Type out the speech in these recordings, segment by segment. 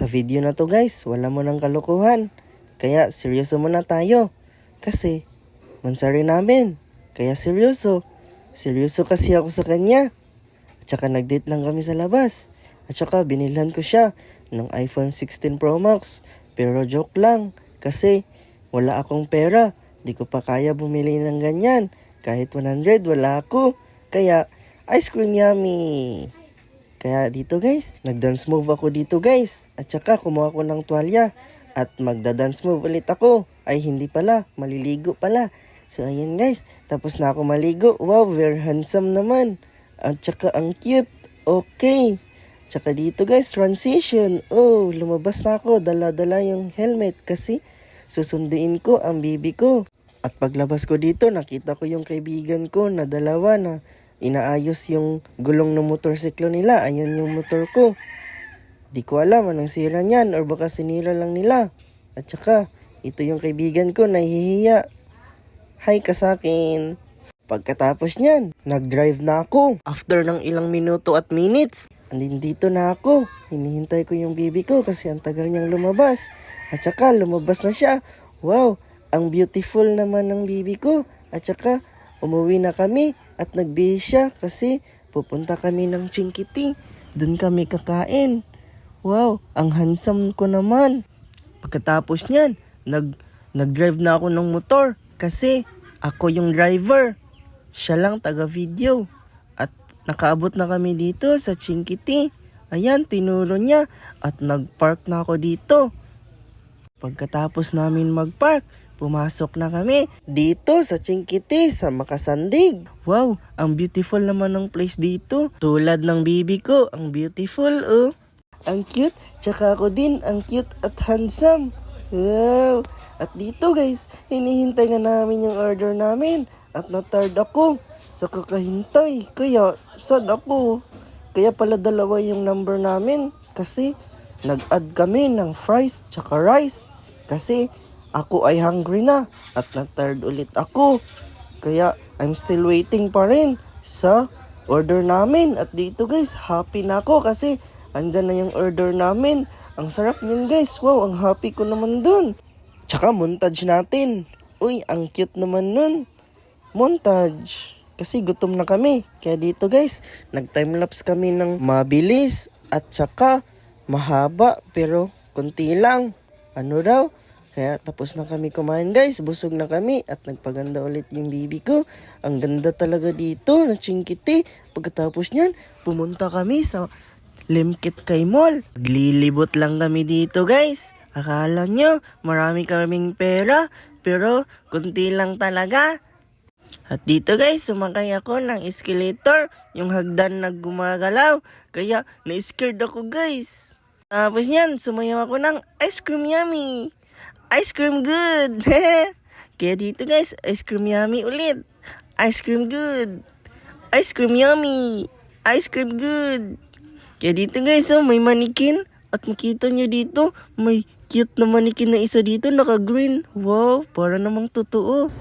Sa video na to guys, wala mo ng kalokohan. Kaya seryoso muna tayo. Kasi, mansari namin. Kaya seryoso. Seryoso kasi ako sa kanya. At saka nag-date lang kami sa labas. At saka binilhan ko siya ng iPhone 16 Pro Max. Pero joke lang. Kasi wala akong pera. Di ko pa kaya bumili ng ganyan. Kahit 100 wala ako. Kaya ice cream yummy. Kaya dito guys, nag-dance move ako dito guys. At saka kumuha ko ng tuwalya. At magda-dance move ulit ako. Ay hindi pala, maliligo pala. So ayan guys, tapos na ako maligo. Wow, very handsome naman. At saka ang cute. Okay. Tsaka dito guys, transition. Oh, lumabas na ako. Dala-dala yung helmet kasi susunduin ko ang bibi ko. At paglabas ko dito, nakita ko yung kaibigan ko na dalawa na inaayos yung gulong ng motorsiklo nila. Ayan yung motor ko. Di ko alam anong sira niyan or baka sinira lang nila. At saka, ito yung kaibigan ko na hihiya. Hi ka sa akin. Pagkatapos niyan, nag-drive na ako. After ng ilang minuto at minutes, andito na ako. Hinihintay ko yung baby ko kasi ang tagal niyang lumabas. At saka, lumabas na siya. Wow, ang beautiful naman ng baby ko. At saka, umuwi na kami at nagbihis siya kasi pupunta kami ng Chinquiti. Doon kami kakain. Wow, ang handsome ko naman. Pagkatapos niyan, nag-drive na ako ng motor kasi ako yung driver. Siya lang taga-video. At nakaabot na kami dito sa Chinquiti. Ayan, tinuro niya at nag-park na ako dito. Pagkatapos namin mag-park, pumasok na kami dito sa Chinquiti sa Makasandig. Wow, ang beautiful naman ng place dito. Tulad ng baby ko, ang beautiful oh. Ang cute, tsaka ako din, ang cute at handsome. Wow! At dito guys, hinihintay na namin yung order namin. At na-tired ako sa kakahintay. Kaya, sad ako. Kaya pala dalawa yung number namin. Kasi, nag-add kami ng fries tsaka rice. Kasi, ako ay hungry na. At na-tired ulit ako. Kaya, I'm still waiting pa rin sa order namin. At dito guys, happy na ako kasi andyan na yung order namin. Ang sarap niyan guys. Wow, ang happy ko naman dun. Tsaka montage natin. Uy, ang cute naman nun. Montage. Kasi gutom na kami. Kaya dito guys, nag-timelapse kami ng mabilis. At tsaka mahaba pero konti lang. Ano raw? Kaya tapos na kami kumain guys. Busog na kami at nagpaganda ulit yung baby ko. Ang ganda talaga dito na Chinquiti. Pagkatapos niyan, pumunta kami sa Limkit kay Mall. Naglilibot lang kami dito guys. Akala nyo marami kaming pera pero kunti lang talaga. At dito guys, sumakay ako ng escalator. Yung hagdan na gumagalaw. Kaya na-scared ako guys. Tapos yan, sumayaw ako ng ice cream yummy. Ice cream good. Kaya dito guys, ice cream yummy ulit. Ice cream good. Ice cream yummy. Ice cream good. Kaya dito guys, oh, may manikin. At makita nyo dito, may cute na manikin na isa dito, naka-green. Wow, para namang totoo.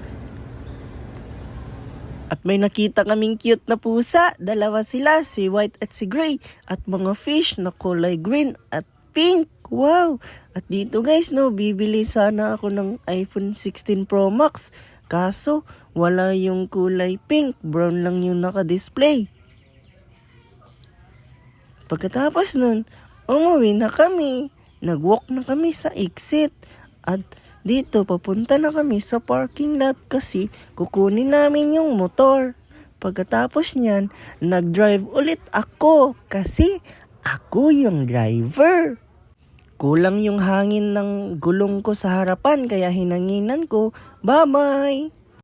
At may nakita kaming cute na pusa. Dalawa sila, si white at si gray. At mga fish na kulay green at pink. Wow! At dito guys, no, bibili sana ako ng iPhone 16 Pro Max. Kaso, wala yung kulay pink. Brown lang yung naka-display. Pagkatapos nun, umuwi na kami. Nag-walk na kami sa exit. At dito, papunta na kami sa parking lot kasi kukunin namin yung motor. Pagkatapos niyan, nag-drive ulit ako kasi ako yung driver. Kulang yung hangin ng gulong ko sa harapan kaya hinanginan ko. Bye-bye!